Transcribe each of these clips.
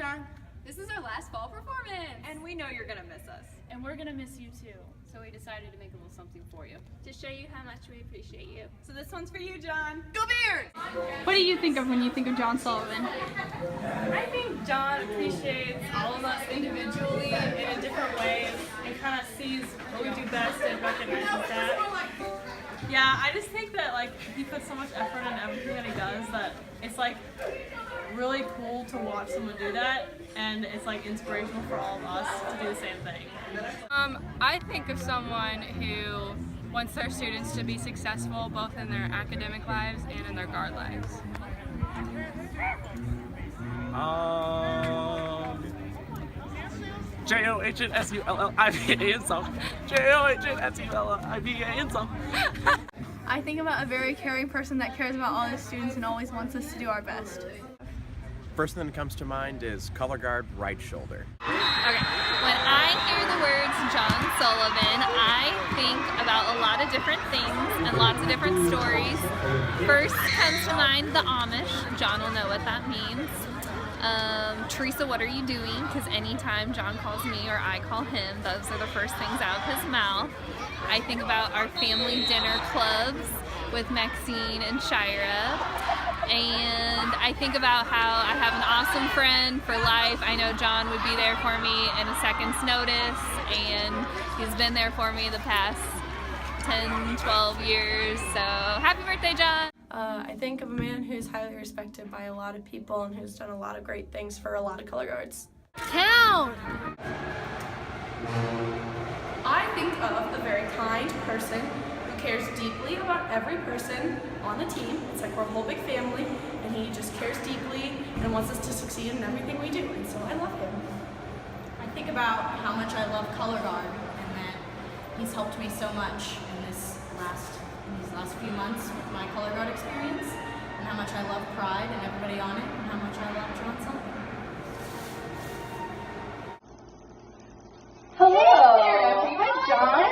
John. This is our last fall performance. And we know you're gonna miss us. And we're gonna miss you too. So we decided to make a little something for you. To show you how much we appreciate you. So this one's for you, John. Go Bears! What do you think of when you think of John Sullivan? I think John appreciates all of us individually in a different ways and kind of sees what we do best and recognizes that. Yeah, I just think that like he puts so much effort in everything that he does that it's like really cool to watch someone do that, and it's like inspirational for all of us to do the same thing. I think of someone who wants their students to be successful both in their academic lives and in their guard lives. JOHNSULLIVA and some. JOHNSULLIVA and some. I think about a very caring person that cares about all his students and always wants us to do our best. First thing that comes to mind is color guard right shoulder. Okay, when I hear the words John Sullivan, I think about a lot of different things and lots of different stories. First comes to mind the Amish. John will know what that means. Teresa, what are you doing? Because anytime John calls me or I call him, those are the first things out of his mouth. I think about our family dinner clubs with Maxine and Shira. And I think about how I have an awesome friend for life. I know John would be there for me in a second's notice, and he's been there for me the past 10, 12 years. So happy birthday, John! I think of a man who's highly respected by a lot of people and who's done a lot of great things for a lot of color guards. Count! I think of a very kind person who cares deeply about every person on the team. It's like we're a whole big family, and he just cares deeply and wants us to succeed in everything we do, and so I love him. I think about how much I love color guard and that he's helped me so much in these last few months with my color guard experience, and how much I love Pride and everybody on it, and how much I love John Sullivan. Hello! Hey there, everyone. John?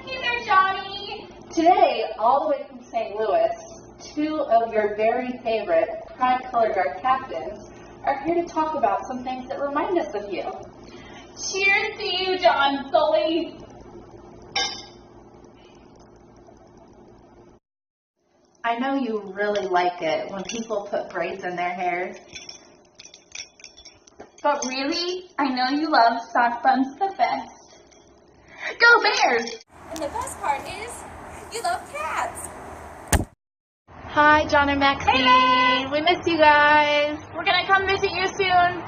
Hey there, Johnny! Today, all the way from St. Louis, two of your very favorite Pride Color Guard captains are here to talk about some things that remind us of you. Cheers to you, John Sully! I know you really like it when people put braids in their hair. But really, I know you love sock buns the best. Go Bears! And the best part is, you love cats! Hi, John and Maxine. Hey, we miss you guys. We're gonna come visit you soon.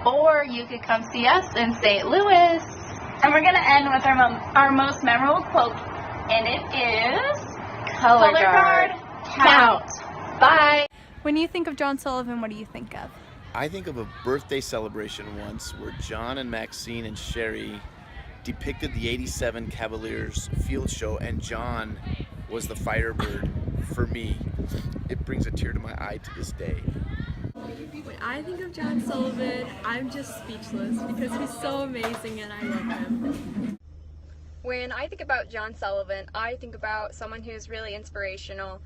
Or you could come see us in St. Louis. And we're gonna end with our most memorable quote. And it is... Color guard. Count. Bye. When you think of John Sullivan, what do you think of? I think of a birthday celebration once where John and Maxine and Sherry depicted the '87 Cavaliers field show, and John was the Firebird for me. It brings a tear to my eye to this day. When I think of John Sullivan, I'm just speechless because he's so amazing and I love him. When I think about John Sullivan, I think about someone who's really inspirational.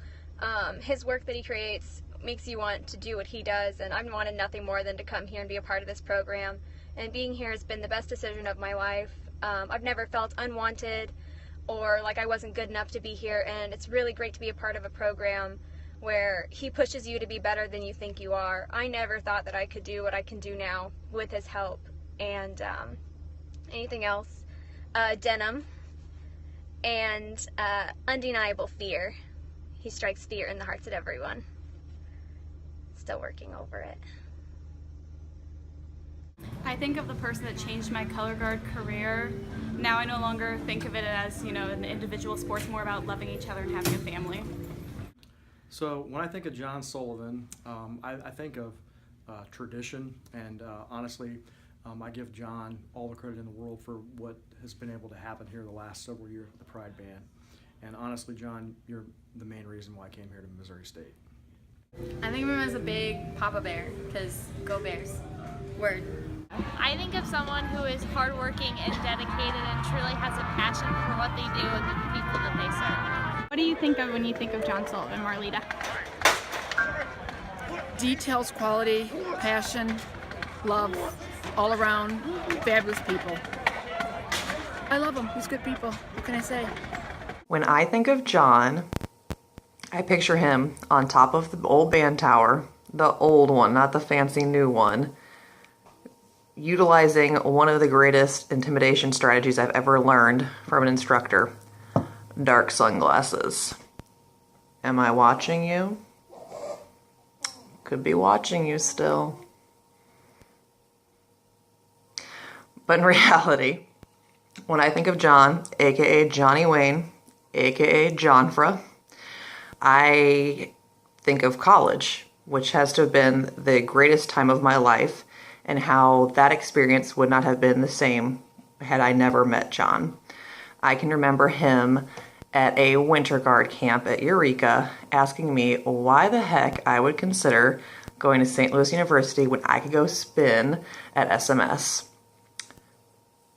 His work that he creates makes you want to do what he does, and I've wanted nothing more than to come here and be a part of this program. And being here has been the best decision of my life. I've never felt unwanted or like I wasn't good enough to be here, and it's really great to be a part of a program where he pushes you to be better than you think you are. I never thought that I could do what I can do now with his help. And anything else? Denim and undeniable fear. He strikes fear in the hearts of everyone. Still working over it. I think of the person that changed my color guard career. Now I no longer think of it as, an individual sport. It's more about loving each other and having a family. So when I think of John Sullivan, I think of tradition, and honestly, I give John all the credit in the world for what has been able to happen here the last several years with the Pride Band. And honestly, John, you're the main reason why I came here to Missouri State. I think of him as a big Papa Bear, because go Bears. Word. I think of someone who is hardworking and dedicated and truly has a passion for what they do and the people that they serve. What do you think of when you think of John Sullivan, Marlita? Details, quality, passion, love. all around fabulous people. I love him. He's good people. What can I say? When I think of John, I picture him on top of the old band tower, the old one, not the fancy new one, utilizing one of the greatest intimidation strategies I've ever learned from an instructor, dark sunglasses. Am I watching you? Could be watching you still. But in reality, when I think of John, aka Johnny Wayne, aka Johnfra, I think of college, which has to have been the greatest time of my life, and how that experience would not have been the same had I never met John. I can remember him at a winter guard camp at Eureka asking me why the heck I would consider going to St. Louis University when I could go spin at SMS.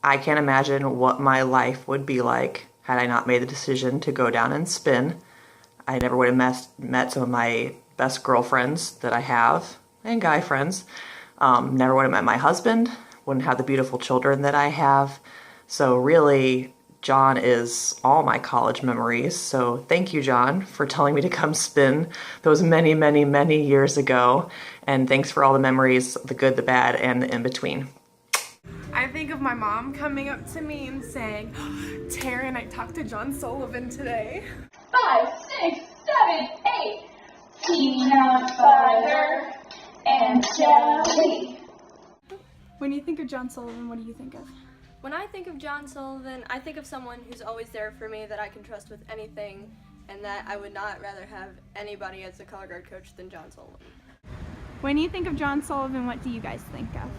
I can't imagine what my life would be like had I not made the decision to go down and spin. I never would have met some of my best girlfriends that I have, and guy friends. Never would have met my husband, wouldn't have the beautiful children that I have. So really, John is all my college memories. So thank you, John, for telling me to come spin those many, many, many years ago. And thanks for all the memories, the good, the bad, and the in-between. I think of my mom coming up to me and saying, Taryn, I talked to John Sullivan today. 5, 6, 7, 8. Peanut butter and jelly. When you think of John Sullivan, what do you think of? When I think of John Sullivan, I think of someone who's always there for me, that I can trust with anything, and that I would not rather have anybody as a color guard coach than John Sullivan. When you think of John Sullivan, what do you guys think of?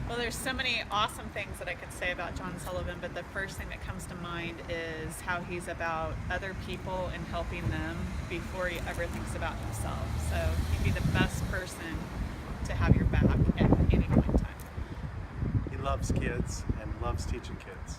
Well, there's so many awesome things that I could say about John Sullivan, but the first thing that comes to mind is how he's about other people and helping them before he ever thinks about himself. So he'd be the best person to have your back at any point in time. He loves kids and loves teaching kids.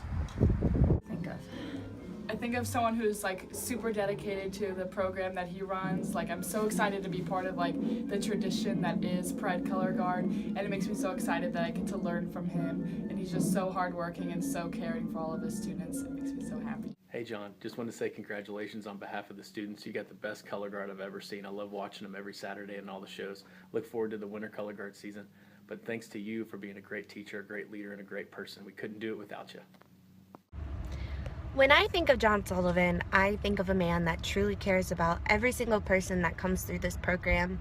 I think of someone who's like super dedicated to the program that he runs. Like, I'm so excited to be part of like the tradition that is Pride Color Guard, and it makes me so excited that I get to learn from him. And he's just so hardworking and so caring for all of his students. It makes me so happy. Hey John, just want to say congratulations on behalf of the students. You got the best color guard I've ever seen. I love watching them every Saturday and all the shows. Look forward to the winter color guard season. But thanks to you for being a great teacher, a great leader, and a great person. We couldn't do it without you. When I think of John Sullivan, I think of a man that truly cares about every single person that comes through this program.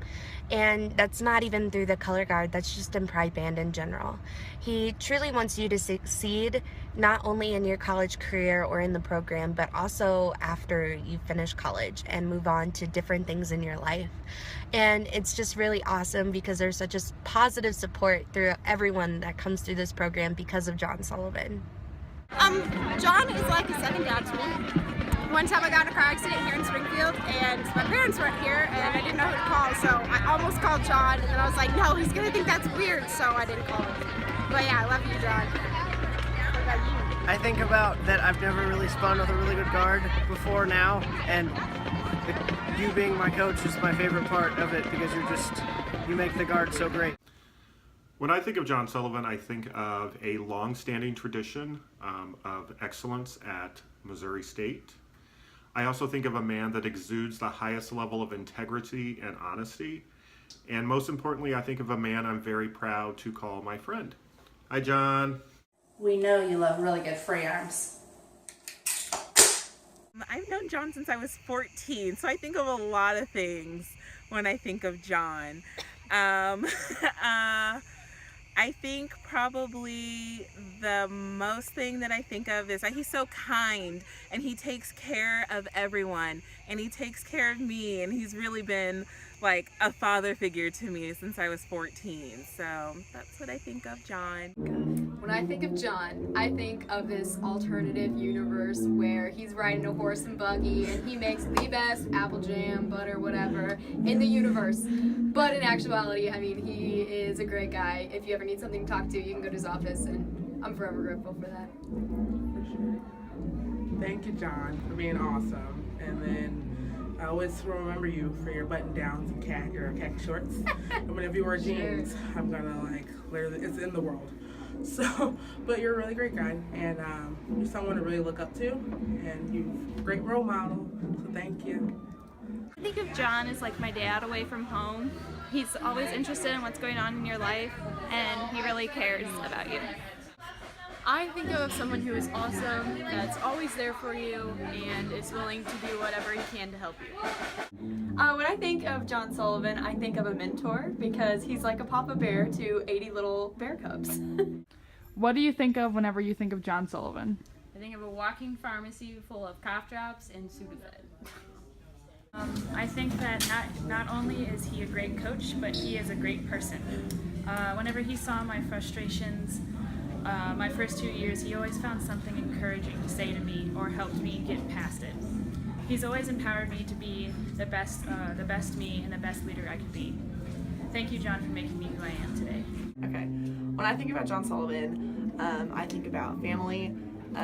And that's not even through the color guard, that's just in Pride Band in general. He truly wants you to succeed, not only in your college career or in the program, but also after you finish college and move on to different things in your life. And it's just really awesome because there's such a positive support through everyone that comes through this program because of John Sullivan. John is like a second dad to me. One time I got in a car accident here in Springfield, and my parents weren't here, and I didn't know who to call, so I almost called John, and then I was like, no, he's gonna think that's weird, so I didn't call him. But yeah, I love you, John. What about you? I think about that I've never really spun with a really good guard before now, and you being my coach is my favorite part of it because you make the guard so great. When I think of John Sullivan, I think of a long-standing tradition of excellence at Missouri State. I also think of a man that exudes the highest level of integrity and honesty. And most importantly, I think of a man I'm very proud to call my friend. Hi, John. We know you love really good free arms. I've known John since I was 14, so I think of a lot of things when I think of John. I think probably the most thing that I think of is that he's so kind and he takes care of everyone and he takes care of me, and he's really been like a father figure to me since I was 14. So that's what I think of John. When I think of John, I think of this alternative universe where he's riding a horse and buggy and he makes the best apple jam, butter, whatever in the universe. But in actuality, I mean, he is a great guy. If you ever need something to talk to, you can go to his office, and I'm forever grateful for that. For sure. Thank you, John, for being awesome. And then I always remember you for your button downs and your khaki shorts. And whenever you wear jeans, I'm gonna like literally, it's in the world. So, but you're a really great guy, and you're someone to really look up to, and you're a great role model. So thank you. I think of John as like my dad away from home. He's always interested in what's going on in your life, and he really cares about you. I think of someone who is awesome, that's always there for you, and is willing to do whatever he can to help you. When I think of John Sullivan, I think of a mentor because he's like a Papa Bear to 80 little bear cubs. What do you think of whenever you think of John Sullivan? I think of a walking pharmacy full of cough drops and Sudafed. I think that not only is he a great coach, but he is a great person. Whenever he saw my frustrations, my first 2 years, he always found something encouraging to say to me or helped me get past it. He's always empowered me to be the best me and the best leader I could be. Thank you, John, for making me who I am today. Okay, when I think about John Sullivan, I think about family.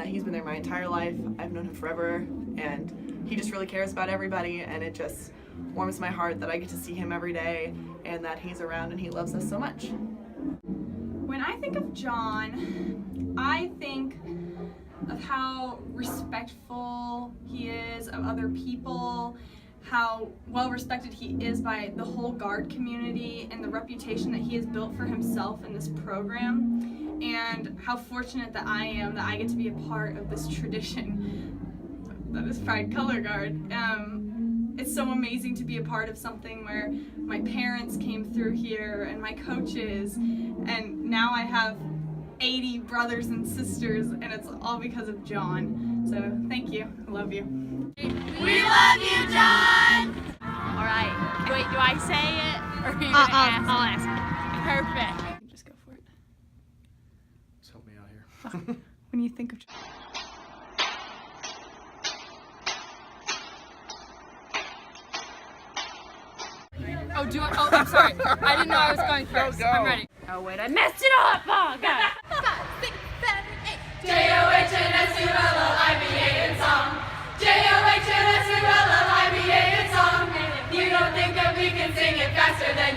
He's been there my entire life. I've known him forever, and he just really cares about everybody, and it just warms my heart that I get to see him every day and that he's around and he loves us so much. When I think of John, I think of how respectful he is of other people, how well respected he is by the whole guard community, and the reputation that he has built for himself in this program, and how fortunate that I am that I get to be a part of this tradition that is Pride Color Guard. It's so amazing to be a part of something where my parents came through here and my coaches, and now I have 80 brothers and sisters, and it's all because of John. So thank you. I love you. We love you, John! All right. Wait, do I say it? Or are you gonna ask? I'll ask. Perfect. Just go for it. Just help me out here. When you think of Oh, I'm sorry. I didn't know I was going first. Go. I'm ready. Oh wait, I messed it up! Oh god! 5, 6, 7, 8. J-O-H-N-S-U-L-L-I-B-A in song. J-O-H-N-S-U-L-L-I-B-A in song. If you don't think that we can sing it faster than